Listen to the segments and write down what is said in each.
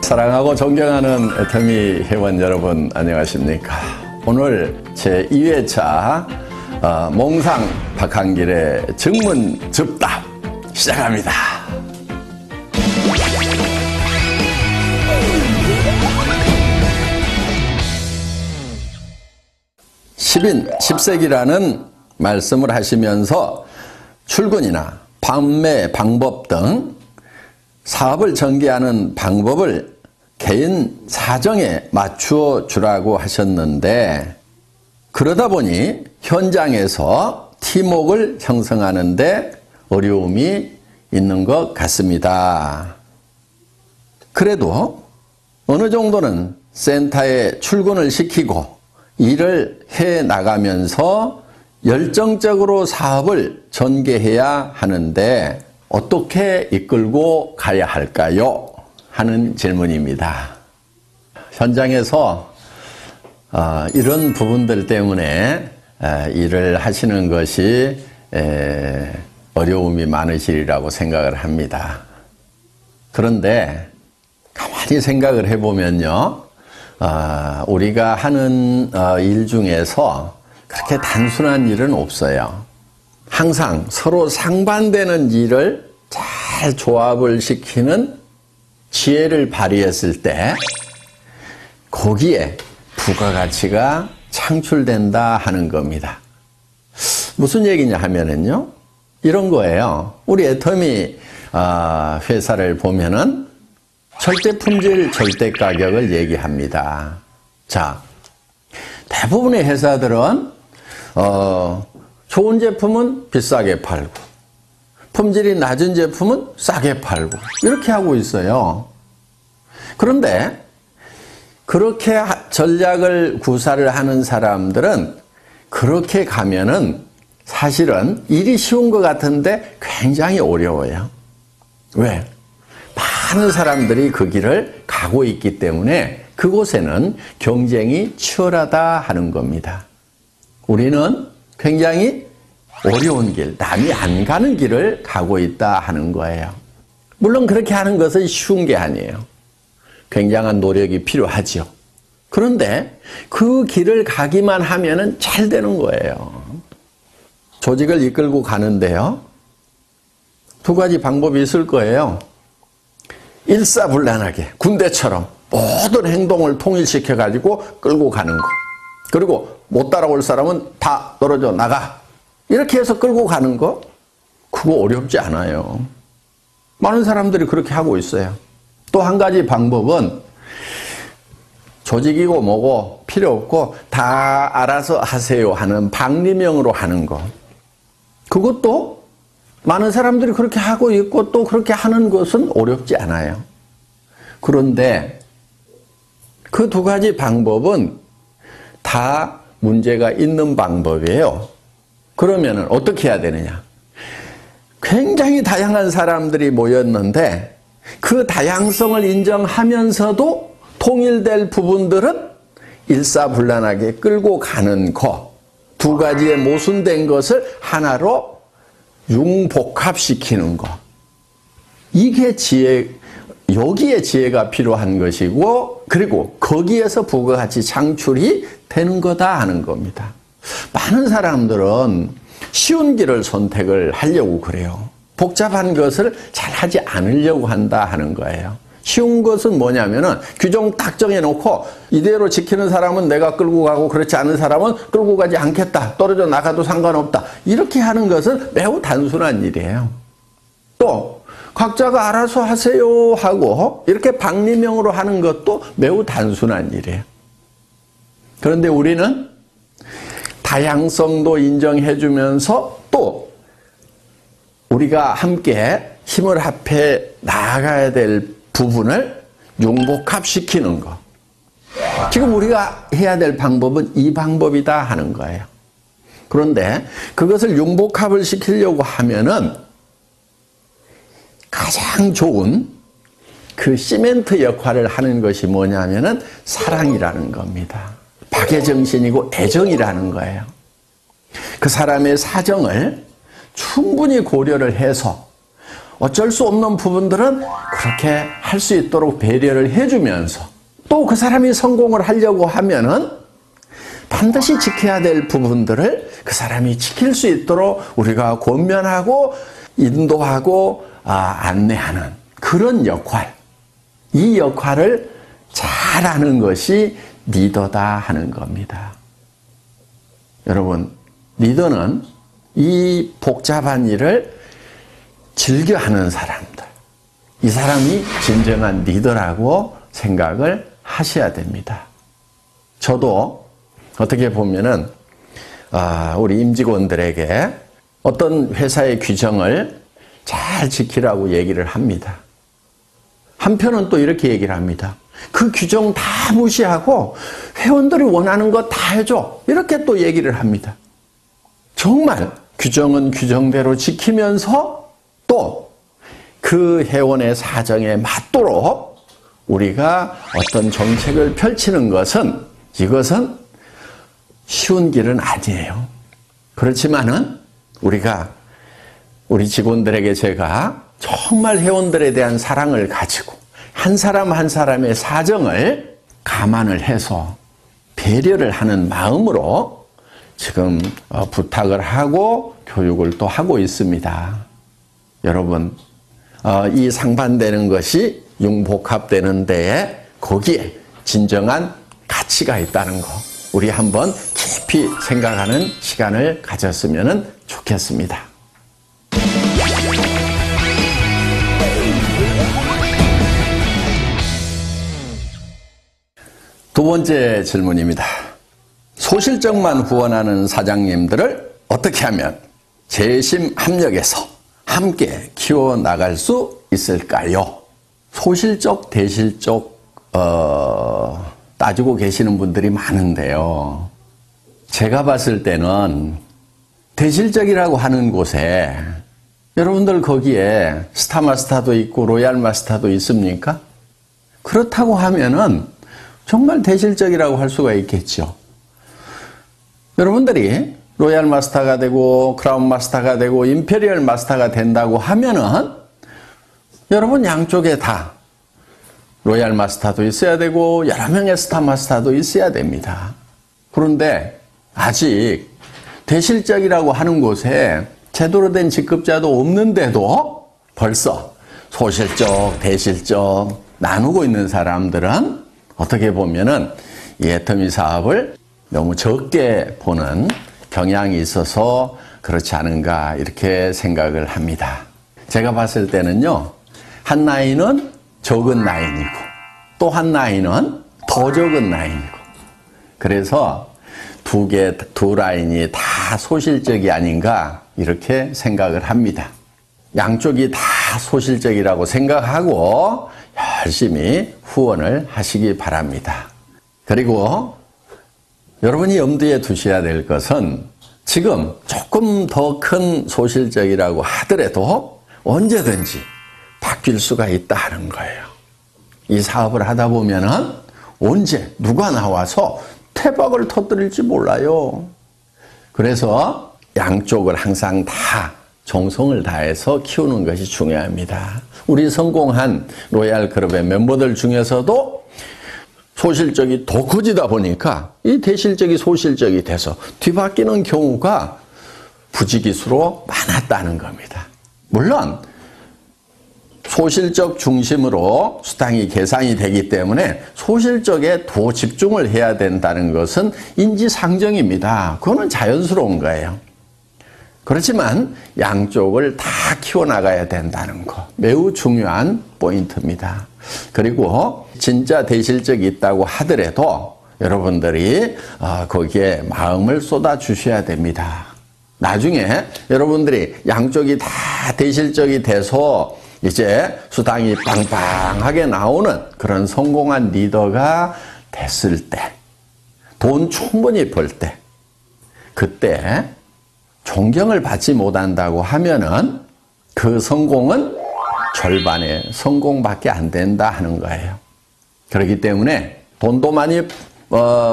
사랑하고 존경하는 애터미 회원 여러분 안녕하십니까. 오늘 제2회차 몽상 박한길의 증문즉답 시작합니다. 10인 10색이라는 말씀을 하시면서 출근이나 판매 방법 등 사업을 전개하는 방법을 개인 사정에 맞추어 주라고 하셨는데, 그러다 보니 현장에서 팀워크를 형성하는 데 어려움이 있는 것 같습니다. 그래도 어느 정도는 센터에 출근을 시키고 일을 해 나가면서 열정적으로 사업을 전개해야 하는데 어떻게 이끌고 가야 할까요? 하는 질문입니다. 현장에서 이런 부분들 때문에 일을 하시는 것이 어려움이 많으시리라고 생각을 합니다. 그런데 가만히 생각을 해보면요, 우리가 하는 일 중에서 그렇게 단순한 일은 없어요. 항상 서로 상반되는 일을 잘 조합을 시키는 지혜를 발휘했을 때 거기에 부가가치가 창출된다 하는 겁니다. 무슨 얘기냐 하면은요, 이런 거예요. 우리 애터미 회사를 보면은 절대 품질, 절대 가격을 얘기합니다. 자, 대부분의 회사들은 좋은 제품은 비싸게 팔고 품질이 낮은 제품은 싸게 팔고 이렇게 하고 있어요. 그런데 그렇게 전략을 구사를 하는 사람들은 그렇게 가면은 사실은 일이 쉬운 것 같은데 굉장히 어려워요. 왜? 많은 사람들이 그 길을 가고 있기 때문에 그곳에는 경쟁이 치열하다 하는 겁니다. 우리는 굉장히 어려운 길, 남이 안 가는 길을 가고 있다 하는 거예요. 물론 그렇게 하는 것은 쉬운 게 아니에요. 굉장한 노력이 필요하죠. 그런데 그 길을 가기만 하면은 잘 되는 거예요. 조직을 이끌고 가는데요, 두 가지 방법이 있을 거예요. 일사불란하게 군대처럼 모든 행동을 통일시켜 가지고 끌고 가는 거, 그리고 못 따라올 사람은 다 떨어져 나가, 이렇게 해서 끌고 가는 거, 그거 어렵지 않아요. 많은 사람들이 그렇게 하고 있어요. 또 한 가지 방법은 조직이고 뭐고 필요 없고 다 알아서 하세요 하는 방리명으로 하는 거, 그것도 많은 사람들이 그렇게 하고 있고 또 그렇게 하는 것은 어렵지 않아요. 그런데 그 두 가지 방법은 다 문제가 있는 방법이에요. 그러면 어떻게 해야 되느냐? 굉장히 다양한 사람들이 모였는데 그 다양성을 인정하면서도 통일될 부분들은 일사불란하게 끌고 가는 거, 두 가지의 모순된 것을 하나로 융복합시키는 거, 이게 지혜, 여기에 지혜가 필요한 것이고, 그리고 거기에서 부가가치 창출이 되는 거다 하는 겁니다. 많은 사람들은 쉬운 길을 선택을 하려고 그래요. 복잡한 것을 잘 하지 않으려고 한다 하는 거예요. 쉬운 것은 뭐냐면은 규정 딱 정해놓고 이대로 지키는 사람은 내가 끌고 가고 그렇지 않은 사람은 끌고 가지 않겠다, 떨어져 나가도 상관없다, 이렇게 하는 것은 매우 단순한 일이에요. 또 각자가 알아서 하세요 하고 이렇게 방리명으로 하는 것도 매우 단순한 일이에요. 그런데 우리는 다양성도 인정해 주면서 또 우리가 함께 힘을 합해 나아가야 될 부분을 융복합시키는 거, 지금 우리가 해야 될 방법은 이 방법이다 하는 거예요. 그런데 그것을 융복합을 시키려고 하면은 가장 좋은 그 시멘트 역할을 하는 것이 뭐냐면은 사랑이라는 겁니다. 박애정신이고 애정이라는 거예요. 그 사람의 사정을 충분히 고려를 해서 어쩔 수 없는 부분들은 그렇게 할 수 있도록 배려를 해주면서 또 그 사람이 성공을 하려고 하면은 반드시 지켜야 될 부분들을 그 사람이 지킬 수 있도록 우리가 권면하고 인도하고 안내하는 그런 역할, 이 역할을 잘하는 것이 리더다 하는 겁니다. 여러분, 리더는 이 복잡한 일을 즐겨하는 사람들, 이 사람이 진정한 리더라고 생각을 하셔야 됩니다. 저도 어떻게 보면은 우리 임직원들에게 어떤 회사의 규정을 잘 지키라고 얘기를 합니다. 한편은 또 이렇게 얘기를 합니다. 그 규정 다 무시하고 회원들이 원하는 거 다 해줘. 이렇게 또 얘기를 합니다. 정말 규정은 규정대로 지키면서 또 그 회원의 사정에 맞도록 우리가 어떤 정책을 펼치는 것은 이것은 쉬운 길은 아니에요. 그렇지만은 우리 직원들에게 제가 정말 회원들에 대한 사랑을 가지고 한 사람 한 사람의 사정을 감안을 해서 배려를 하는 마음으로 지금 부탁을 하고 교육을 또 하고 있습니다. 여러분, 이 상반되는 것이 융복합되는 데에 거기에 진정한 가치가 있다는 거 우리 한번 깊이 생각하는 시간을 가졌으면 좋겠습니다. 두 번째 질문입니다. 소실적만 후원하는 사장님들을 어떻게 하면 재심 합력해서 함께 키워나갈 수 있을까요? 소실적, 대실적 따지고 계시는 분들이 많은데요. 제가 봤을 때는 대실적이라고 하는 곳에 여러분들 거기에 스타마스터도 있고 로얄마스터도 있습니까? 그렇다고 하면은 정말 대실적이라고 할 수가 있겠죠. 여러분들이 로얄 마스터가 되고 크라운 마스터가 되고 임페리얼 마스터가 된다고 하면은 여러분 양쪽에 다 로얄 마스터도 있어야 되고 여러 명의 스타 마스터도 있어야 됩니다. 그런데 아직 대실적이라고 하는 곳에 제대로 된 직급자도 없는데도 벌써 소실적, 대실적 나누고 있는 사람들은 어떻게 보면은 이 애터미 사업을 너무 적게 보는 경향이 있어서 그렇지 않은가 이렇게 생각을 합니다. 제가 봤을 때는요, 한 라인은 적은 라인이고 또 한 라인은 더 적은 라인이고 그래서 두 라인이 다 소실적이 아닌가 이렇게 생각을 합니다. 양쪽이 다 소실적이라고 생각하고 열심히 후원을 하시기 바랍니다. 그리고 여러분이 염두에 두셔야 될 것은 지금 조금 더 큰 소실적이라고 하더라도 언제든지 바뀔 수가 있다는 거예요. 이 사업을 하다 보면은 언제 누가 나와서 태박을 터뜨릴지 몰라요. 그래서 양쪽을 항상 다 정성을 다해서 키우는 것이 중요합니다. 우리 성공한 로얄 그룹의 멤버들 중에서도 소실적이 더 커지다 보니까 이 대실적이 소실적이 돼서 뒤바뀌는 경우가 부지기수로 많았다는 겁니다. 물론 소실적 중심으로 수당이 계산이 되기 때문에 소실적에 더 집중을 해야 된다는 것은 인지상정입니다. 그거는 자연스러운 거예요. 그렇지만 양쪽을 다 키워나가야 된다는 거 매우 중요한 포인트입니다. 그리고 진짜 대실적이 있다고 하더라도 여러분들이 거기에 마음을 쏟아 주셔야 됩니다. 나중에 여러분들이 양쪽이 다 대실적이 돼서 이제 수당이 빵빵하게 나오는 그런 성공한 리더가 됐을 때, 돈 충분히 벌 때, 그때 존경을 받지 못한다고 하면은 그 성공은 절반의 성공밖에 안 된다 하는 거예요. 그렇기 때문에 돈도 많이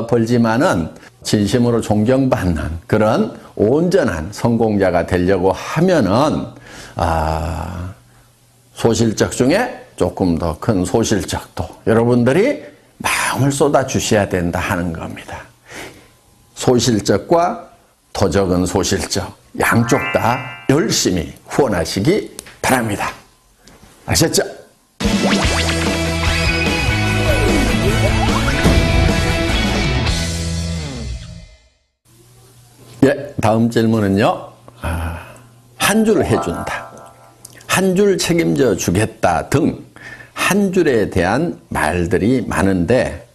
벌지만은 진심으로 존경받는 그런 온전한 성공자가 되려고 하면은 소실적 중에 조금 더 큰 소실적도 여러분들이 마음을 쏟아 주셔야 된다 하는 겁니다. 소실적과 더 적은 소실적 양쪽 다 열심히 후원하시기 바랍니다. 아셨죠? 예, 다음 질문은요. 한 줄 해준다, 한 줄 책임져 주겠다 등 한 줄에 대한 말들이 많은데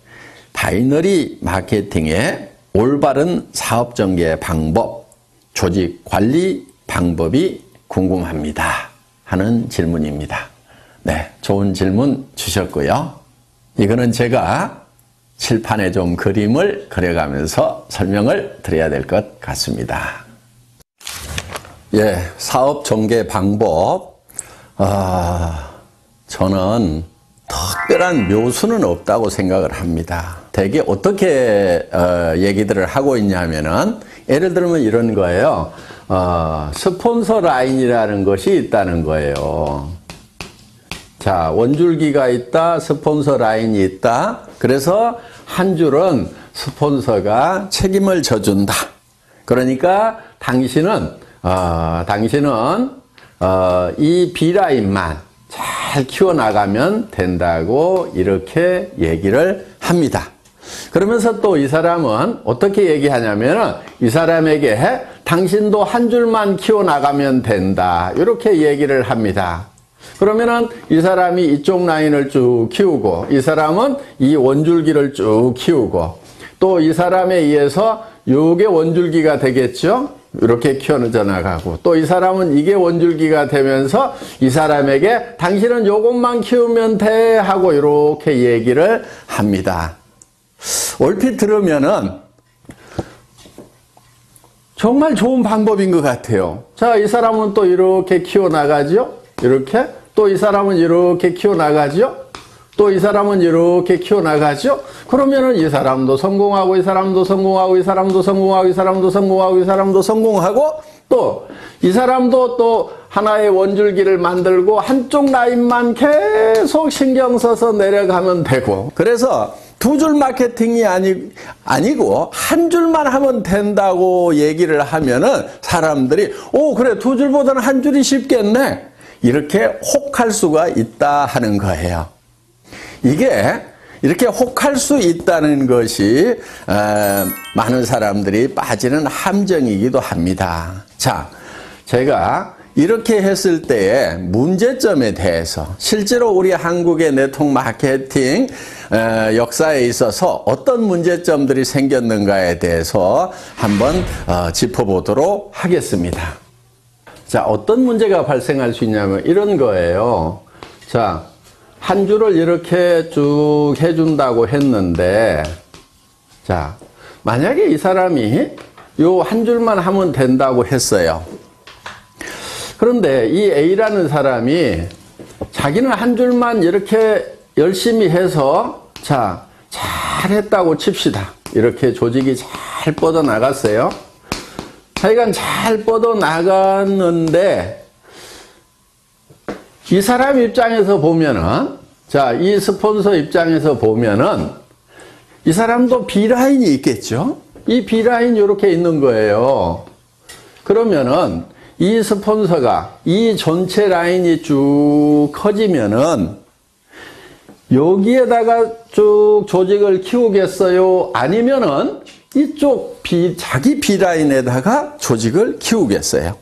바이너리 마케팅의 올바른 사업 전개 방법, 조직 관리 방법이 궁금합니다 하는 질문입니다. 네, 좋은 질문 주셨고요. 이거는 제가 칠판에 좀 그림을 그려가면서 설명을 드려야 될 것 같습니다. 예, 사업 전개 방법. 저는 특별한 묘수는 없다고 생각을 합니다. 대개 어떻게 얘기들을 하고 있냐면은 예를 들면 이런 거예요. 스폰서 라인이라는 것이 있다는 거예요. 자, 원줄기가 있다, 스폰서 라인이 있다. 그래서 한 줄은 스폰서가 책임을 져준다. 그러니까 당신은 이 B라인만 잘 키워나가면 된다고 이렇게 얘기를 합니다. 그러면서 또 이 사람은 어떻게 얘기하냐면 이 사람에게 당신도 한 줄만 키워나가면 된다 이렇게 얘기를 합니다. 그러면은 이 사람이 이쪽 라인을 쭉 키우고 이 사람은 이 원줄기를 쭉 키우고 또 이 사람에 의해서 요게 원줄기가 되겠죠. 이렇게 키워져 나가고 또 이 사람은 이게 원줄기가 되면서 이 사람에게 당신은 요것만 키우면 돼 하고 이렇게 얘기를 합니다. 얼핏 들으면은 정말 좋은 방법인 것 같아요. 자, 이 사람은 또 이렇게 키워나가죠. 이렇게 또 이 사람은 이렇게 키워나가죠. 또 이 사람은 이렇게 키워나가죠. 그러면은 이 사람도 성공하고 이 사람도 성공하고 이 사람도 성공하고 이 사람도 성공하고 이 사람도 성공하고 또 이 사람도 또 하나의 원줄기를 만들고 한쪽 라인만 계속 신경 써서 내려가면 되고 그래서 두 줄 마케팅이 아니고 한 줄만 하면 된다고 얘기를 하면은 사람들이 그래 두 줄보다는 한 줄이 쉽겠네 이렇게 혹할 수가 있다 하는 거예요. 이게 이렇게 혹할 수 있다는 것이 많은 사람들이 빠지는 함정이기도 합니다. 자, 제가 이렇게 했을 때의 문제점에 대해서 실제로 우리 한국의 네트워크 마케팅 역사에 있어서 어떤 문제점들이 생겼는가에 대해서 한번 짚어보도록 하겠습니다. 자, 어떤 문제가 발생할 수 있냐면 이런 거예요. 자, 한 줄을 이렇게 쭉 해준다고 했는데 자, 만약에 이 사람이 요 한 줄만 하면 된다고 했어요. 그런데 이 A라는 사람이 자기는 한 줄만 이렇게 열심히 해서 자, 잘했다고 칩시다. 이렇게 조직이 잘 뻗어나갔어요. 하여간 잘 뻗어나갔는데 이 사람 입장에서 보면은 자, 이 스폰서 입장에서 보면은 이 사람도 B라인이 있겠죠? 이 B라인이 이렇게 있는 거예요. 그러면은 이 스폰서가 이 전체 라인이 쭉 커지면은 여기에다가 쭉 조직을 키우겠어요? 아니면은 이쪽 자기 B라인에다가 조직을 키우겠어요?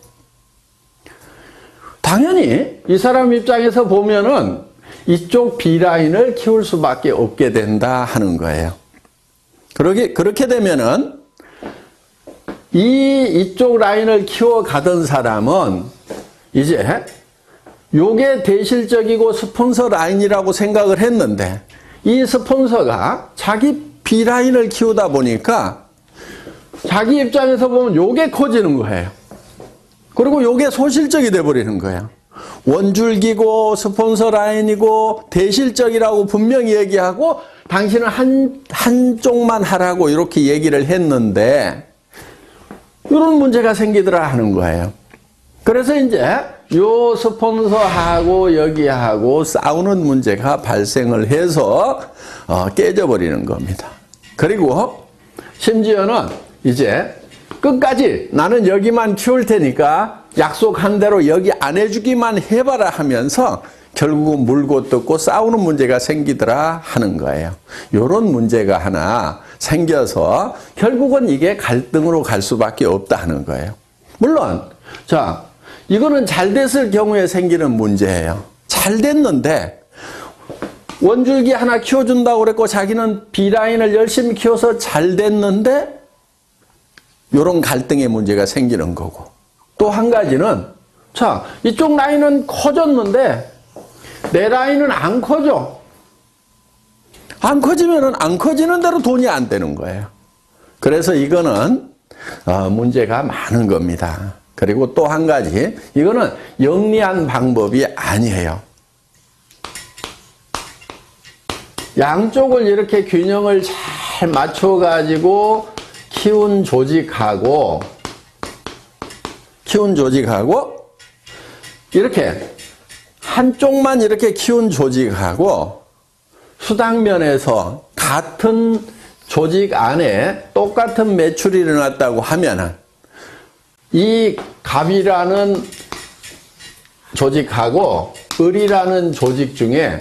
당연히 이 사람 입장에서 보면은 이쪽 B라인을 키울 수밖에 없게 된다 하는 거예요. 그렇게 되면은 이쪽 라인을 키워가던 사람은 이제 요게 대실적이고 스폰서 라인이라고 생각을 했는데 이 스폰서가 자기 B라인을 키우다 보니까 자기 입장에서 보면 요게 커지는 거예요. 그리고 요게 소실적이 돼버리는 거예요. 원줄기고 스폰서 라인이고 대실적이라고 분명히 얘기하고 당신은 한쪽만 하라고 이렇게 얘기를 했는데 이런 문제가 생기더라 하는 거예요. 그래서 이제 요 스폰서하고 여기하고 싸우는 문제가 발생을 해서 깨져버리는 겁니다. 그리고 심지어는 이제 끝까지 나는 여기만 키울 테니까 약속한 대로 여기 안 해주기만 해봐라 하면서 결국은 물고 뜯고 싸우는 문제가 생기더라 하는 거예요. 이런 문제가 하나 생겨서 결국은 이게 갈등으로 갈 수밖에 없다 하는 거예요. 물론 자, 이거는 잘 됐을 경우에 생기는 문제예요. 잘 됐는데 원줄기 하나 키워준다고 그랬고 자기는 B라인을 열심히 키워서 잘 됐는데 이런 갈등의 문제가 생기는 거고, 또 한 가지는 자, 이쪽 라인은 커졌는데 내 라인은 안 커져. 안 커지면은 안 커지는 대로 돈이 안 되는 거예요. 그래서 이거는 문제가 많은 겁니다. 그리고 또 한 가지, 이거는 영리한 방법이 아니에요. 양쪽을 이렇게 균형을 잘 맞춰가지고 키운 조직하고 이렇게 한쪽만 이렇게 키운 조직하고 수당면에서 같은 조직 안에 똑같은 매출이 일어났다고 하면은 이 갑이라는 조직하고 을이라는 조직 중에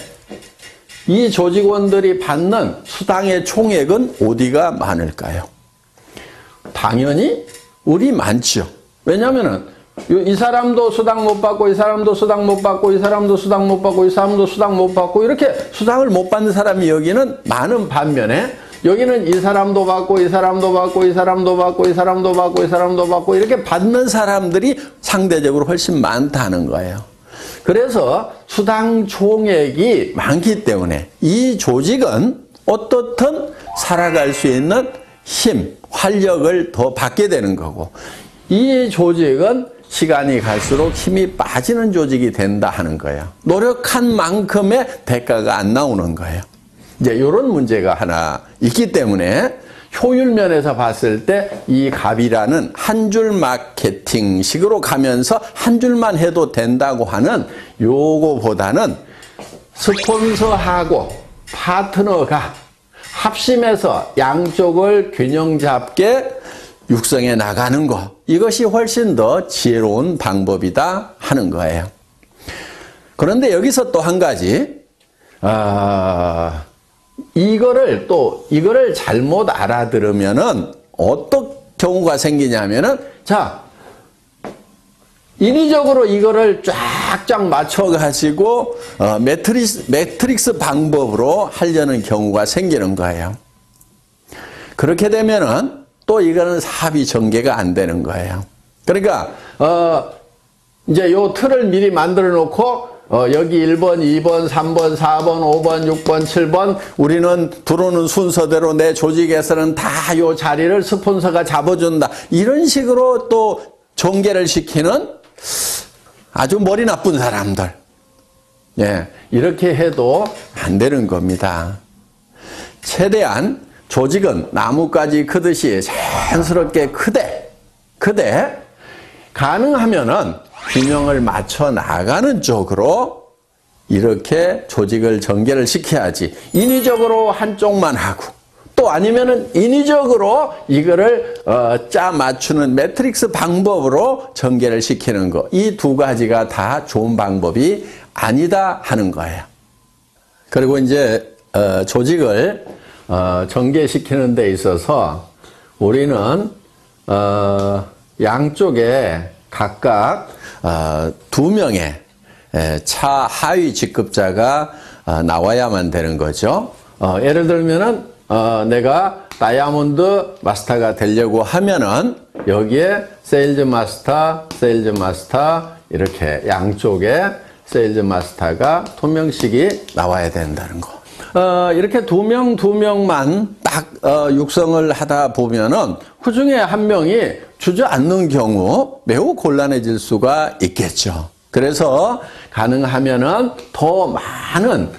이 조직원들이 받는 수당의 총액은 어디가 많을까요? 당연히 을이 많죠. 왜냐면은 이 사람도 수당 못 받고 이 사람도 수당 못 받고 이 사람도 수당 못 받고 이 사람도 수당 못 받고 이렇게 수당을 못 받는 사람이 여기는 많은 반면에 여기는 이 사람도 받고 이 사람도 받고 이 사람도 받고 이 사람도 받고 이 사람도 받고 이렇게 받는 사람들이 상대적으로 훨씬 많다는 거예요. 그래서 수당 총액이 많기 때문에 이 조직은 어떻든 살아갈 수 있는 힘, 활력을 더 받게 되는 거고, 이 조직은 시간이 갈수록 힘이 빠지는 조직이 된다 하는 거예요. 노력한 만큼의 대가가 안 나오는 거예요. 이제 이런 문제가 하나 있기 때문에 효율 면에서 봤을 때 이 갑이라는 한 줄 마케팅식으로 가면서 한 줄만 해도 된다고 하는 요거보다는 스폰서하고 파트너가 합심해서 양쪽을 균형 잡게 육성해 나가는 것, 이것이 훨씬 더 지혜로운 방법이다 하는 거예요. 그런데 여기서 또 한 가지, 이거를 잘못 알아들으면은 어떤 경우가 생기냐면은, 자, 인위적으로 이거를 쫙쫙 맞춰가지고 매트릭스 방법으로 하려는 경우가 생기는 거예요. 그렇게 되면은 또 이거는 사업이 전개가 안 되는 거예요. 그러니까 이제 요 틀을 미리 만들어 놓고 여기 1번, 2번, 3번, 4번, 5번, 6번, 7번 우리는 들어오는 순서대로 내 조직에서는 다 요 자리를 스폰서가 잡아준다. 이런 식으로 또 전개를 시키는 아주 머리 나쁜 사람들. 예, 이렇게 해도 안 되는 겁니다. 최대한 조직은 나뭇가지 크듯이 자연스럽게 크되 가능하면은 균형을 맞춰 나가는 쪽으로 이렇게 조직을 전개를 시켜야지, 인위적으로 한쪽만 하고 또 아니면은 인위적으로 이거를 짜 맞추는 매트릭스 방법으로 전개를 시키는 거, 이 두 가지가 다 좋은 방법이 아니다 하는 거예요. 그리고 이제 조직을 전개시키는 데 있어서 우리는 양쪽에 각각 2명의 차하위 직급자가 나와야만 되는 거죠. 예를 들면은 내가 다이아몬드 마스터가 되려고 하면은 여기에 세일즈 마스터 이렇게 양쪽에 세일즈 마스터가 2명씩이 나와야 된다는 거. 이렇게 2명만 딱 육성을 하다 보면은 그 중에 한 명이 주저앉는 경우 매우 곤란해질 수가 있겠죠. 그래서 가능하면은 더 많은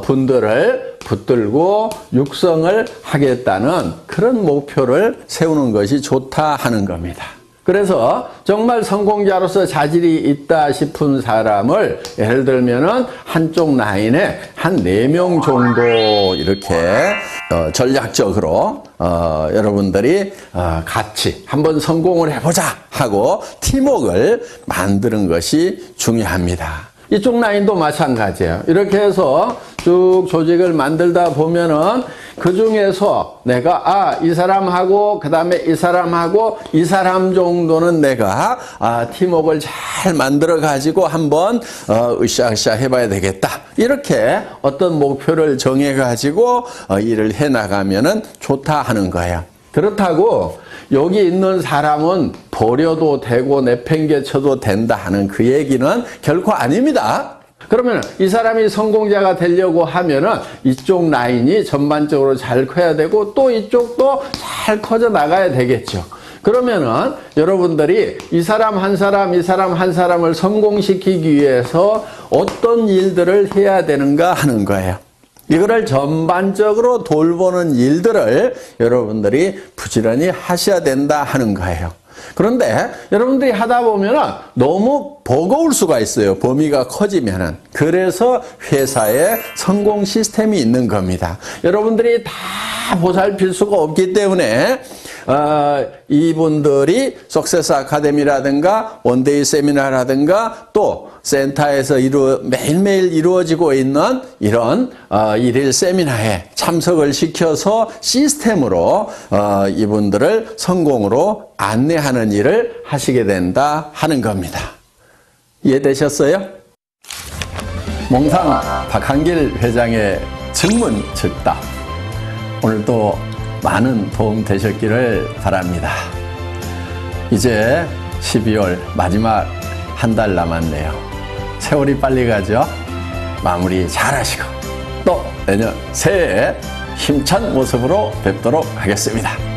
분들을 붙들고 육성을 하겠다는 그런 목표를 세우는 것이 좋다 하는 겁니다. 그래서 정말 성공자로서 자질이 있다 싶은 사람을 예를 들면은 한쪽 라인에 한 4명 정도 이렇게 전략적으로 여러분들이 같이 한번 성공을 해보자 하고 팀워크를 만드는 것이 중요합니다. 이쪽 라인도 마찬가지예요. 이렇게 해서 쭉 조직을 만들다 보면은 그 중에서 내가 이 사람하고 그 다음에 이 사람하고 이 사람 정도는 내가 팀워크를 잘 만들어 가지고 한번 으쌰으쌰 해봐야 되겠다. 이렇게 어떤 목표를 정해 가지고 일을 해 나가면은 좋다 하는 거예요. 그렇다고 여기 있는 사람은 버려도 되고 내팽개쳐도 된다 하는 그 얘기는 결코 아닙니다. 그러면 이 사람이 성공자가 되려고 하면은 이쪽 라인이 전반적으로 잘 커야 되고 또 이쪽도 잘 커져 나가야 되겠죠. 그러면은 여러분들이 이 사람 한 사람, 이 사람 한 사람을 성공시키기 위해서 어떤 일들을 해야 되는가 하는 거예요. 이거를 전반적으로 돌보는 일들을 여러분들이 부지런히 하셔야 된다 하는 거예요. 그런데 여러분들이 하다 보면 너무 버거울 수가 있어요. 범위가 커지면은. 그래서 회사에 성공 시스템이 있는 겁니다. 여러분들이 다 보살필 수가 없기 때문에 이분들이 석세스 아카데미라든가 원데이 세미나라든가 또 센터에서 매일매일 이루어지고 있는 이런 일일 세미나에 참석을 시켜서 시스템으로 이분들을 성공으로 안내하는 일을 하시게 된다 하는 겁니다. 이해되셨어요? 몽상 박한길 회장의 증문 즉답. 오늘도 많은 도움 되셨기를 바랍니다. 이제 12월 마지막 한 달 남았네요. 세월이 빨리 가죠? 마무리 잘 하시고 또 내년 새해에 힘찬 모습으로 뵙도록 하겠습니다.